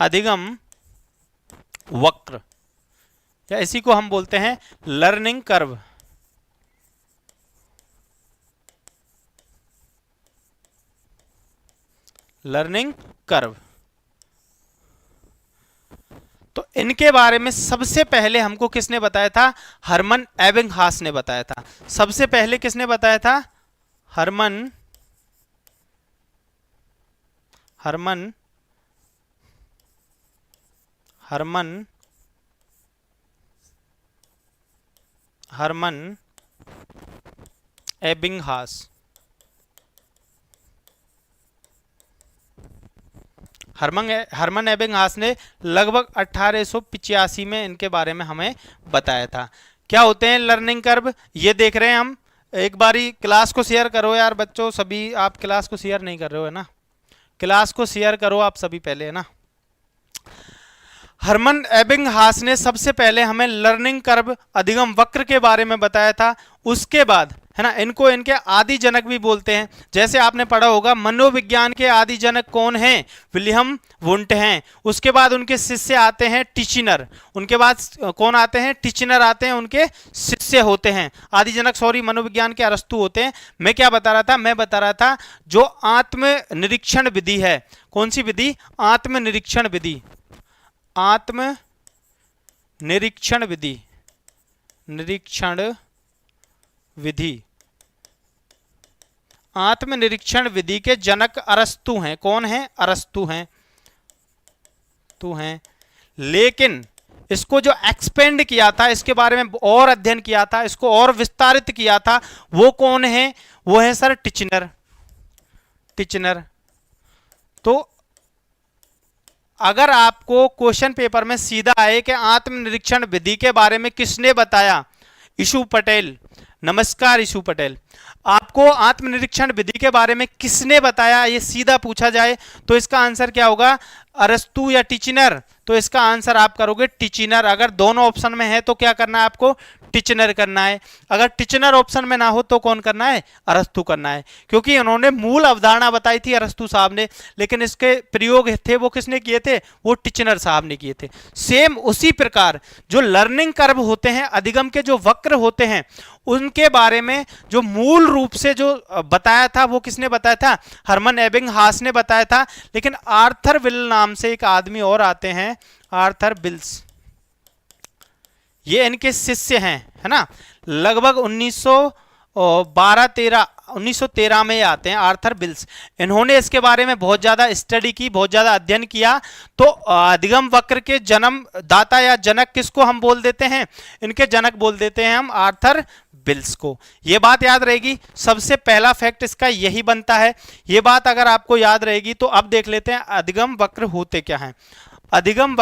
अधिगम वक्र, या इसी को हम बोलते हैं लर्निंग कर्व। Learning curve. तो इनके बारे में सबसे पहले हमको किसने बताया था? हरमन एबिंगहास ने बताया था। सबसे पहले किसने बताया था? हरमन एबिंगहास। हरमन एबिंगहास ने लगभग 1885 में इनके बारे में हमें बताया था। क्या होते हैं लर्निंग कर्व? ये देख रहे हैं हम। एक बारी क्लास को शेयर करो यार बच्चों, सभी आप क्लास को शेयर नहीं कर रहे हो है ना? क्लास को शेयर करो आप सभी पहले, है ना? हरमन एबिंगहास ने सबसे पहले हमें लर्निंग कर्व, अधिगम वक्र के बारे में बताया था। उसके बाद है ना, इनको इनके आदि जनक भी बोलते हैं। जैसे आपने पढ़ा होगा मनोविज्ञान के आदि जनक कौन हैं? विलियम वुंट हैं। उसके बाद उनके शिष्य आते हैं टिचिनर। उनके बाद कौन आते हैं? टिचिनर आते हैं, उनके शिष्य होते हैं। आदि जनक सॉरी मनोविज्ञान के अरस्तु होते हैं। मैं क्या बता रहा था? मैं बता रहा था जो आत्मनिरीक्षण विधि है। कौन सी विधि? आत्मनिरीक्षण विधि। आत्मनिरीक्षण विधि, आत्मनिरीक्षण विधि के जनक अरस्तु हैं। कौन हैं? अरस्तु हैं। लेकिन इसको जो एक्सपेंड किया था, इसके बारे में और अध्ययन किया था, इसको और विस्तारित किया था, वो कौन है? वो है सर टिचिनर। तो अगर आपको क्वेश्चन पेपर में सीधा आए कि आत्मनिरीक्षण विधि के बारे में किसने बताया? ईशु पटेल। नमस्कार ईशु पटेल। आपको आत्मनिरीक्षण विधि के बारे में किसने बताया, ये सीधा पूछा जाए तो इसका आंसर क्या होगा? अरस्तु या टिचिनर? तो इसका आंसर आप करोगे टिचिनर। अगर दोनों ऑप्शन में है तो क्या करना है आपको? टिचिनर करना है। अगर टिचिनर ऑप्शन में ना हो तो कौन करना है? अरस्तु करना है। क्योंकि उन्होंने मूल अवधारणा बताई थी अरस्तु साहब ने, लेकिन इसके प्रयोग थे वो किसने किए थे? वो टिचिनर साहब ने किए थे। सेम उसी प्रकार जो लर्निंग कर्व होते हैं, अधिगम के जो वक्र होते हैं, उनके बारे में जो मूल रूप से जो बताया था वो किसने बताया था? हरमन एबिंगहास ने बताया था। लेकिन आर्थर विल नाम से एक आदमी और आते हैं, आर्थर बिल्स। ये इनके शिष्य हैं, है ना? लगभग 1913 में आते हैं आर्थर बिल्स। इन्होंने इसके बारे में बहुत ज्यादा स्टडी की, बहुत ज्यादा अध्ययन किया। तो अधिगम वक्र के जन्म दाता या जनक किसको हम बोल देते हैं? इनके जनक बोल देते हैं हम आर्थर बिल्स को। ये बात याद रहेगी। सबसे पहला फैक्ट इसका यही बनता है। ये बात अगर आपको याद रहेगी तो अब देख लेते हैं अधिगम वक्र होते क्या हैं। अधिगम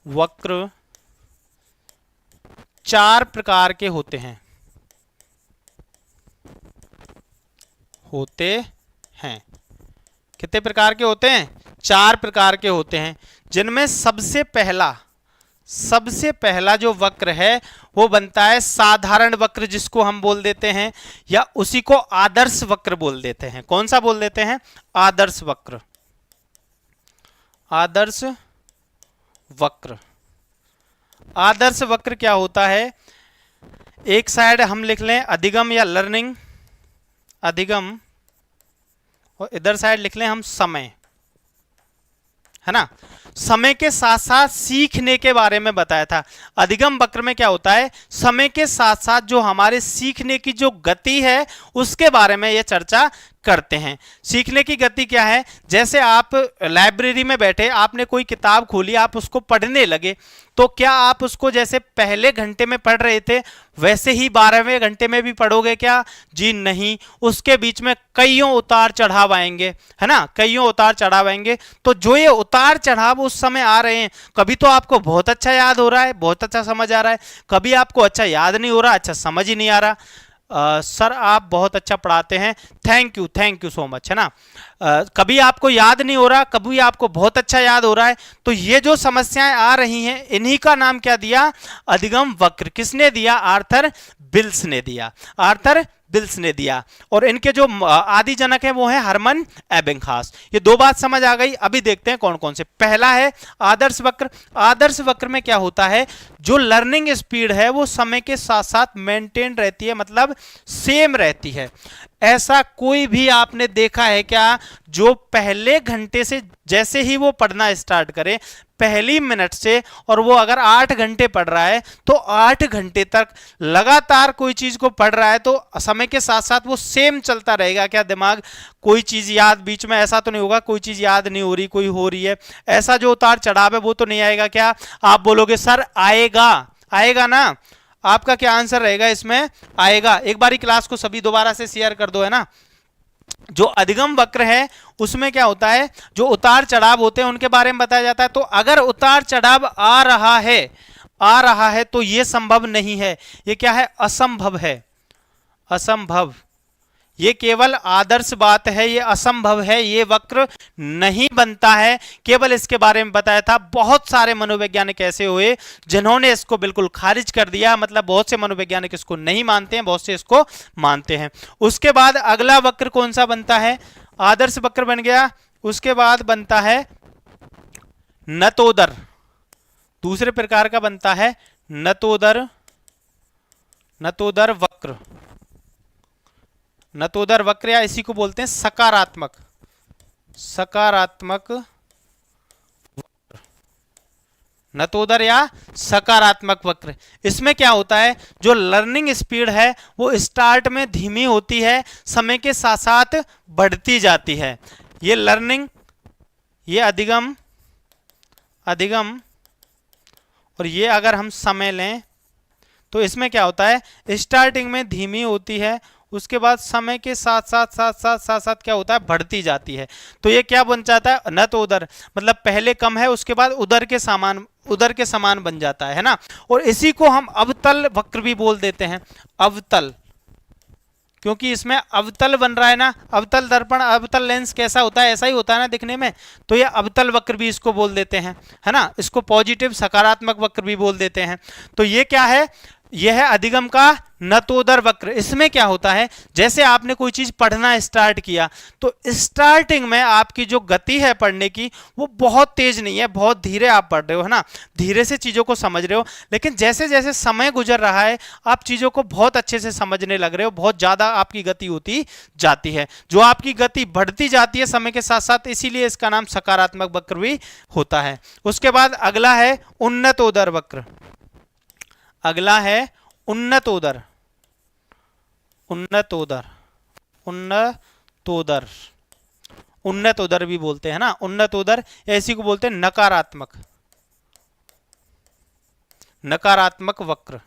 वक्र 4 प्रकार के होते हैं। कितने प्रकार के होते हैं? 4 प्रकार के होते हैं, जिनमें सबसे पहला जो वक्र है वो बनता है साधारण वक्र, जिसको हम बोल देते हैं या उसी को आदर्श वक्र बोल देते हैं। कौन सा बोल देते हैं? आदर्श वक्र। आदर्श वक्र क्या होता है? एक साइड हम लिख लें अधिगम या लर्निंग, अधिगम, और इधर साइड लिख लें हम समय, है ना? समय के साथ साथ सीखने के बारे में बताया था। अधिगम वक्र में क्या होता है? समय के साथ साथ जो हमारे सीखने की जो गति है उसके बारे में ये चर्चा करते हैं। सीखने की गति क्या है? जैसे आप लाइब्रेरी में बैठे, आपने कोई किताब खोली, आप उसको पढ़ने लगे, तो क्या आप उसको जैसे पहले घंटे में पढ़ रहे थे वैसे ही 12वें घंटे में भी पढ़ोगे क्या? जी नहीं। उसके बीच में कईयों उतार चढ़ाव आएंगे, है ना? कईयों उतार चढ़ाव आएंगे। तो जो ये उतार चढ़ाव उस समय आ रहे हैं, कभी तो आपको बहुत अच्छा याद हो रहा है, बहुत अच्छा समझ आ रहा है, कभी आपको अच्छा याद नहीं हो रहा, अच्छा समझ ही नहीं आ रहा। सर आप बहुत अच्छा पढ़ाते हैं, थैंक यू सो मच, है ना? कभी आपको याद नहीं हो रहा, कभी आपको बहुत अच्छा याद हो रहा है। तो ये जो समस्याएं आ रही हैं, इन्हीं का नाम क्या दिया? अधिगम वक्र। किसने दिया? आर्थर बिल्स ने दिया। आर्थर बिल्स ने दिया। और इनके जो आदि जनक हैं वो हैं हरमन एबिंगहास। ये दो बात समझ आ गई। अभी देखते हैं कौन कौन से। पहला है आदर्श वक्र। आदर्श वक्र में क्या होता है? जो लर्निंग स्पीड है वो समय के साथ साथ मेंटेन रहती है, मतलब सेम रहती है। ऐसा कोई भी आपने देखा है क्या जो पहले घंटे से, जैसे ही वो पढ़ना स्टार्ट करे पहली मिनट से, और वो अगर 8 घंटे पढ़ रहा है तो 8 घंटे तक लगातार कोई चीज को पढ़ रहा है तो समय के साथ साथ वो सेम चलता रहेगा क्या? दिमाग कोई चीज याद बीच में ऐसा तो नहीं होगा कोई चीज याद नहीं हो रही, कोई हो रही है, ऐसा जो उतार चढ़ाव है वो तो नहीं आएगा क्या? आप बोलोगे सर आएगा। आएगा ना? आपका क्या आंसर रहेगा इसमें? आएगा। एक बारी क्लास को सभी दोबारा से शेयर कर दो, है ना। जो अधिगम वक्र है उसमें क्या होता है? जो उतार चढ़ाव होते हैं उनके बारे में बताया जाता है। तो अगर उतार चढ़ाव आ रहा है तो यह संभव नहीं है। ये क्या है? असंभव है। असंभव। ये केवल आदर्श बात है, ये असंभव है, ये वक्र नहीं बनता है। केवल इसके बारे में बताया था। बहुत सारे मनोवैज्ञानिक ऐसे हुए जिन्होंने इसको बिल्कुल खारिज कर दिया, मतलब बहुत से मनोवैज्ञानिक इसको नहीं मानते हैं, बहुत से इसको मानते हैं। उसके बाद अगला वक्र कौन सा बनता है? आदर्श वक्र बन गया। उसके बाद बनता है नतोदर। दूसरे प्रकार का बनता है नतोदर। नतोदर वक्र। नतोदर वक्र, या इसी को बोलते हैं सकारात्मक। सकारात्मक वक्र। नतोदर या सकारात्मक वक्र। इसमें क्या होता है? जो लर्निंग स्पीड है वो स्टार्ट में धीमी होती है, समय के साथ साथ बढ़ती जाती है। ये लर्निंग, ये अधिगम, अधिगम, और ये अगर हम समय लें तो इसमें क्या होता है? स्टार्टिंग में धीमी होती है, उसके बाद समय के साथ साथ क्या होता है? बढ़ती जाती है। तो ये क्या बन जाता है? न तो उदर, मतलब पहले कम है उसके बाद उदर के समान बन जाता है ना। और इसी को हम अवतल वक्र भी बोल देते हैं। अवतल, क्योंकि इसमें अवतल बन रहा है ना। अवतल दर्पण, अवतल लेंस कैसा होता है? ऐसा ही होता है ना दिखने में। तो ये अवतल वक्र भी इसको बोल देते हैं, है ना। इसको पॉजिटिव सकारात्मक वक्र भी बोल देते हैं। तो ये क्या है? यह है अधिगम का नतोदर वक्र। इसमें क्या होता है? जैसे आपने कोई चीज पढ़ना स्टार्ट किया तो स्टार्टिंग में आपकी जो गति है पढ़ने की वो बहुत तेज नहीं है, बहुत धीरे आप पढ़ रहे हो, है ना। धीरे से चीजों को समझ रहे हो, लेकिन जैसे जैसे समय गुजर रहा है आप चीजों को बहुत अच्छे से समझने लग रहे हो, बहुत ज्यादा आपकी गति होती जाती है। जो आपकी गति बढ़ती जाती है समय के साथ साथ, इसीलिए इसका नाम सकारात्मक वक्र भी होता है। उसके बाद अगला है उन्नतोदर वक्र। अगला है उन्नतोदर। उन्नतोदर, उन्नतोदर, उन्नतोदर भी बोलते हैं ना। उन्नतोदर, या इसी को बोलते हैं नकारात्मक, नकारात्मक वक्र,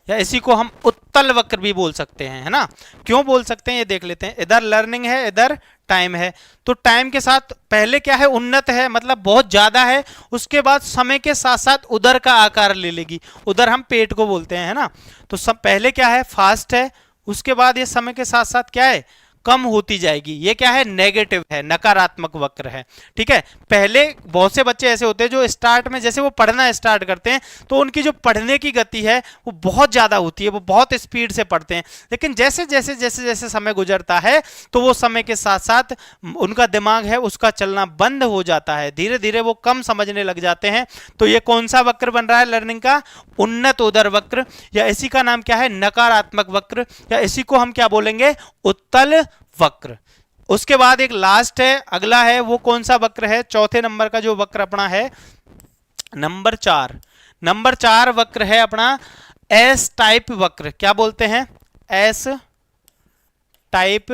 या इसी को हम उत्तल वक्र भी बोल सकते हैं, है ना। क्यों बोल सकते हैं ये देख लेते हैं। इधर लर्निंग है, इधर टाइम है। तो टाइम के साथ पहले क्या है? उन्नत है, मतलब बहुत ज्यादा है। उसके बाद समय के साथ साथ उदर का आकार ले लेगी। उदर हम पेट को बोलते हैं, है ना। तो सब पहले क्या है? फास्ट है। उसके बाद ये समय के साथ साथ क्या है? कम होती जाएगी। ये क्या है? नेगेटिव है, नकारात्मक वक्र है। ठीक है। पहले बहुत से बच्चे ऐसे होते हैं जो स्टार्ट में जैसे वो पढ़ना स्टार्ट करते हैं तो उनकी जो पढ़ने की गति है वो बहुत ज्यादा होती है, वो बहुत स्पीड से पढ़ते हैं। लेकिन जैसे जैसे जैसे जैसे समय गुजरता है तो वो समय के साथ साथ उनका दिमाग है उसका चलना बंद हो जाता है, धीरे धीरे वो कम समझने लग जाते हैं। तो ये कौन सा वक्र बन रहा है लर्निंग का? उन्नतोदर वक्र, या इसी का नाम क्या है? नकारात्मक वक्र, या इसी को हम क्या बोलेंगे? उत्तल वक्र। उसके बाद एक लास्ट है, अगला है, वो कौन सा वक्र है? चौथे नंबर का जो वक्र अपना है, नंबर 4। नंबर 4 वक्र है अपना एस टाइप वक्र। क्या बोलते हैं? एस टाइप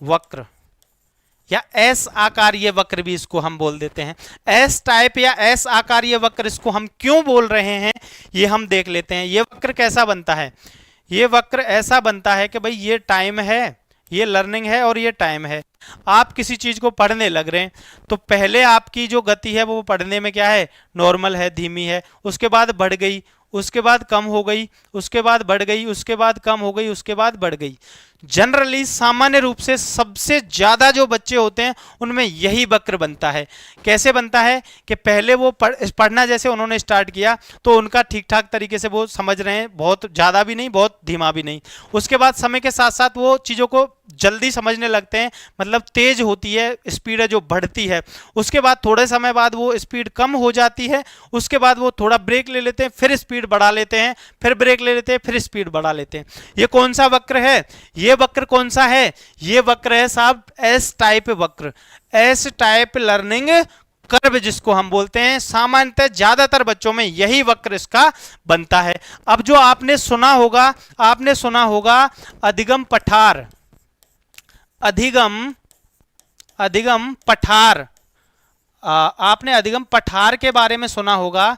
वक्र, या एस आकारीय वक्र भी इसको हम बोल देते हैं। एस टाइप या एस आकारीय वक्र, इसको हम क्यों बोल रहे हैं ये हम देख लेते हैं। ये वक्र कैसा बनता है? ये वक्र ऐसा बनता है कि भाई ये टाइम है, ये लर्निंग है और ये टाइम है। आप किसी चीज को पढ़ने लग रहे हैं तो पहले आपकी जो गति है वो पढ़ने में क्या है? नॉर्मल है, धीमी है। उसके बाद बढ़ गई, उसके बाद कम हो गई, उसके बाद बढ़ गई, उसके बाद कम हो गई, उसके बाद बढ़ गई। जनरली सामान्य रूप से सबसे ज्यादा जो बच्चे होते हैं उनमें यही वक्र बनता है। कैसे बनता है कि पहले वो पढ़ना जैसे उन्होंने स्टार्ट किया तो उनका ठीक ठाक तरीके से वो समझ रहे हैं, बहुत ज्यादा भी नहीं बहुत धीमा भी नहीं। उसके बाद समय के साथ साथ वो चीजों को जल्दी समझने लगते हैं, मतलब तेज होती है स्पीड है जो बढ़ती है। उसके बाद थोड़े समय बाद वो स्पीड कम हो जाती है, उसके बाद वो थोड़ा ब्रेक ले लेते हैं, फिर स्पीड बढ़ा लेते हैं, फिर ब्रेक ले लेते हैं, फिर स्पीड बढ़ा लेते हैं। ये कौन सा वक्र है? ये वक्र कौन सा है? ये वक्र है साहब एस टाइप वक्र, एस टाइप लर्निंग कर्व जिसको हम बोलते हैं। सामान्यतः ज्यादातर बच्चों में यही वक्र इसका बनता है। अब जो आपने सुना होगा अधिगम पठार, अधिगम पठार, आपने अधिगम पठार के बारे में सुना होगा।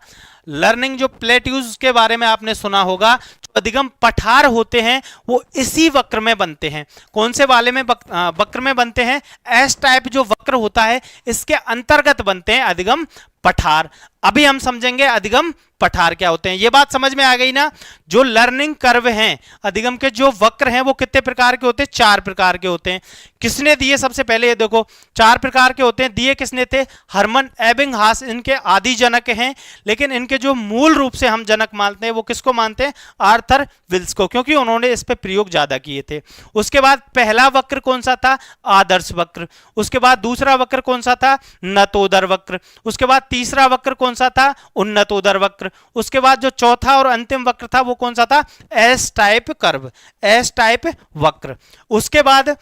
लर्निंग जो प्लेट्यूज के बारे में आपने सुना होगा। जो अधिगम पठार होते हैं वो इसी वक्र में बनते हैं। कौन से वाले में वक्र में बनते हैं? एस टाइप जो वक्र होता है इसके अंतर्गत बनते हैं अधिगम पठार। अभी हम समझेंगे अधिगम पठार क्या होते हैं। ये बात समझ में आ गई ना? जो लर्निंग कर्व हैं, अधिगम के जो वक्र हैं वो कितने प्रकार के होते हैं? 4 प्रकार के होते हैं। किसने दिए? सबसे पहले ये देखो 4 प्रकार के होते हैं। दिए किसने थे? हरमन एबिंगहास इनके आदि जनक हैं, लेकिन इनके जो मूल रूप से हम जनक मानते हैं वो किसको मानते हैं? आर्थर विल्स को, क्योंकि उन्होंने इस पे प्रयोग ज्यादा किए थे। उसके बाद पहला वक्र कौन सा था? आदर्श वक्र। उसके बाद दूसरा वक्र कौन सा था? नतोदर वक्र। उसके बाद तीसरा वक्र कौन सा था? उन्नतोदर वक्र। उसके बाद जो चौथा और अंतिम वक्र था वो कौन सा था? S type curve, S type वक्र। उसके बाद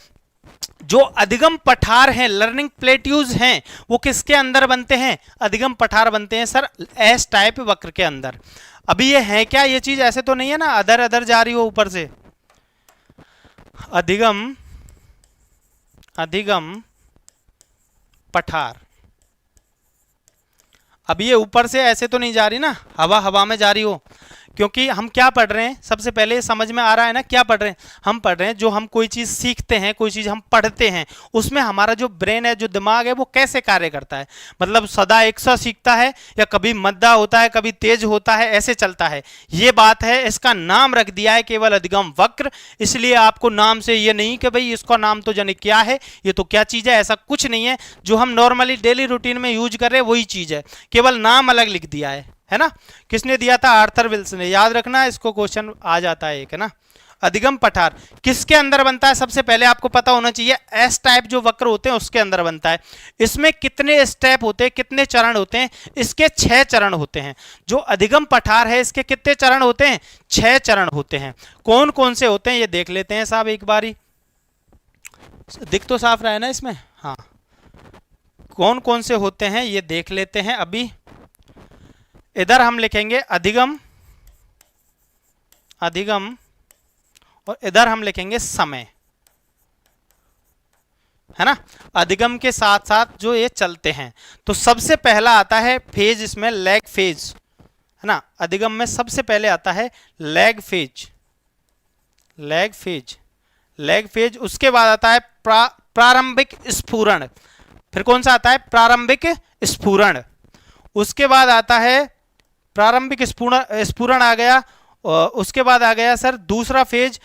जो अधिगम पठार हैं, लर्निंग प्लेट्यूज हैं, वो किसके अंदर बनते हैं? अधिगम पठार बनते हैं सर एस टाइप वक्र के अंदर। अभी ये है क्या? ये चीज ऐसे तो नहीं है ना अदर अदर जा रही हो ऊपर से। अधिगम पठार, अब ये ऊपर से ऐसे तो नहीं जा रही ना, हवा हवा में जा रही हो। क्योंकि हम क्या पढ़ रहे हैं, सबसे पहले समझ में आ रहा है ना क्या पढ़ रहे हैं? हम पढ़ रहे हैं जो हम कोई चीज़ सीखते हैं, कोई चीज़ हम पढ़ते हैं, उसमें हमारा जो ब्रेन है, जो दिमाग है, वो कैसे कार्य करता है। मतलब सदा एक सा सीखता है या कभी मद्दा होता है, कभी तेज होता है, ऐसे चलता है। ये बात है। इसका नाम रख दिया है केवल अधिगम वक्र, इसलिए आपको नाम से ये नहीं कि भाई इसका नाम तो जाने क्या है, ये तो क्या चीज़ है, ऐसा कुछ नहीं है। जो हम नॉर्मली डेली रूटीन में यूज कर रहे हैं वही चीज़ है, केवल नाम अलग लिख दिया है ना। किसने दिया था? आर्थर विल्स ने। याद रखना, इसको क्वेश्चन आ जाता है एक, है ना। अधिगम पठार किसके अंदर बनता है? सबसे पहले आपको पता होना चाहिए एस टाइप जो वक्र होते हैं उसके अंदर बनता है। इसमें कितने स्टेप होते हैं, कितने चरण होते हैं? इसके 6 चरण होते हैं। जो अधिगम पठार है इसके कितने चरण होते हैं? 6 चरण होते हैं। कौन कौन से होते हैं ये देख लेते हैं साहब एक बारी। दिख तो साफ रहा है ना इसमें? हाँ, कौन कौन से होते हैं ये देख लेते हैं। अभी इधर हम लिखेंगे अधिगम और इधर हम लिखेंगे समय, है ना। अधिगम के साथ साथ जो ये चलते हैं, तो सबसे पहला आता है फेज, इसमें लैग फेज, है ना। अधिगम में सबसे पहले आता है lag phase, lag phase, lag phase. उसके बाद आता है प्रारंभिक स्फुरण। फिर कौन सा आता है? प्रारंभिक स्फुरण। उसके बाद आता है प्रारंभिक स्फुरण आ गया। उसके बाद आ गया सर दूसरा फेज,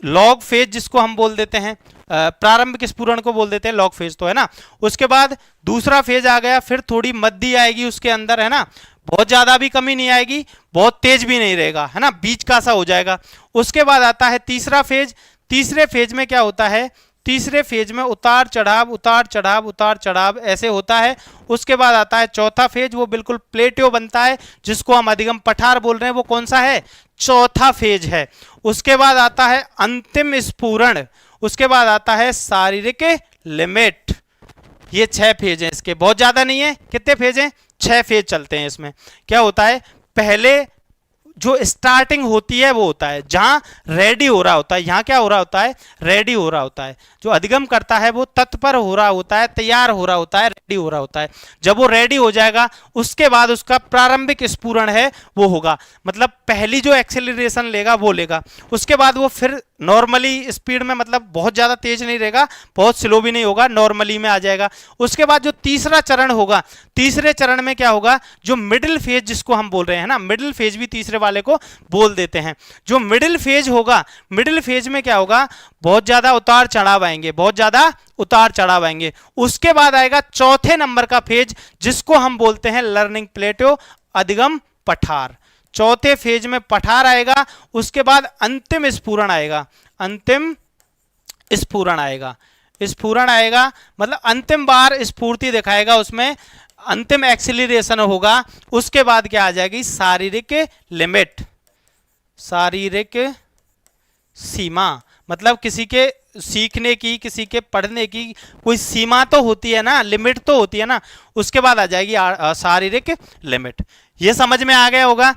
लॉग फेज, जिसको हम बोल देते हैं, प्रारंभिक स्फुरण को बोल देते हैं लॉग फेज, तो है ना। उसके बाद दूसरा फेज आ गया, फिर थोड़ी मद्दी आएगी उसके अंदर, है ना। बहुत ज्यादा भी कमी नहीं आएगी, बहुत तेज भी नहीं रहेगा, है ना, बीच का सा हो जाएगा। उसके बाद आता है तीसरा फेज। तीसरे फेज में क्या होता है? तीसरे फेज में उतार चढ़ाव, उतार चढ़ाव, उतार चढ़ाव ऐसे होता है। उसके बाद आता है चौथा फेज, वो बिल्कुल प्लेटियो बनता है, जिसको हम अधिगम पठार बोल रहे हैं। वो कौन सा है? चौथा फेज है। उसके बाद आता है अंतिम स्फुरण। उसके बाद आता है शारीरिक लिमिट। ये 6 फेज हैं इसके, बहुत ज्यादा नहीं है। कितने फेज हैं? 6 फेज चलते हैं इसमें। क्या होता है? पहले जो स्टार्टिंग होती है वो होता है जहां रेडी हो रहा होता है। यहां क्या हो रहा होता है? रेडी हो रहा होता है। जो अधिगम करता है वो तत्पर हो रहा होता है, तैयार हो रहा होता है, रेडी हो रहा होता है। जब वो रेडी हो जाएगा उसके बाद उसका प्रारंभिक स्फुरण है वो होगा, मतलब पहली जो एक्सेलरेशन लेगा वो लेगा। उसके बाद वो फिर नॉर्मली स्पीड में, मतलब बहुत ज्यादा तेज नहीं रहेगा, बहुत स्लो भी नहीं होगा, नॉर्मली में आ जाएगा। उसके बाद जो तीसरा चरण होगा, तीसरे चरण में क्या होगा? जो मिडिल फेज जिसको हम बोल रहे हैं ना, मिडिल फेज भी तीसरे वाले को बोल देते हैं। जो मिडिल फेज होगा, मिडिल फेज में क्या होगा, बहुत ज्यादा उतार चढ़ाव आएंगे, बहुत ज्यादा उतार चढ़ाव आएंगे। उसके बाद आएगा चौथे नंबर का फेज, जिसको हम बोलते हैं लर्निंग प्लेटो, अधिगम पठार। चौथे फेज में पठार आएगा, उसके बाद अंतिम स्फुरण आएगा, अंतिम स्फुरण आएगा, स्फुरण आएगा मतलब अंतिम बार स्फूर्ति दिखाएगा, उसमें अंतिम एक्सीलरेशन होगा। उसके बाद क्या आ जाएगी, शारीरिक लिमिट, शारीरिक सीमा, मतलब किसी के सीखने की, किसी के पढ़ने की कोई सीमा तो होती है ना, लिमिट तो होती है ना। उसके बाद आ जाएगी शारीरिक लिमिट। ये समझ में आ गया होगा।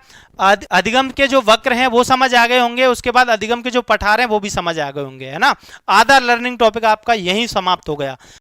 अधिगम के जो वक्र हैं वो समझ आ गए होंगे, उसके बाद अधिगम के जो पठार हैं वो भी समझ आ गए होंगे, है ना। आधा लर्निंग टॉपिक आपका यहीं समाप्त हो गया।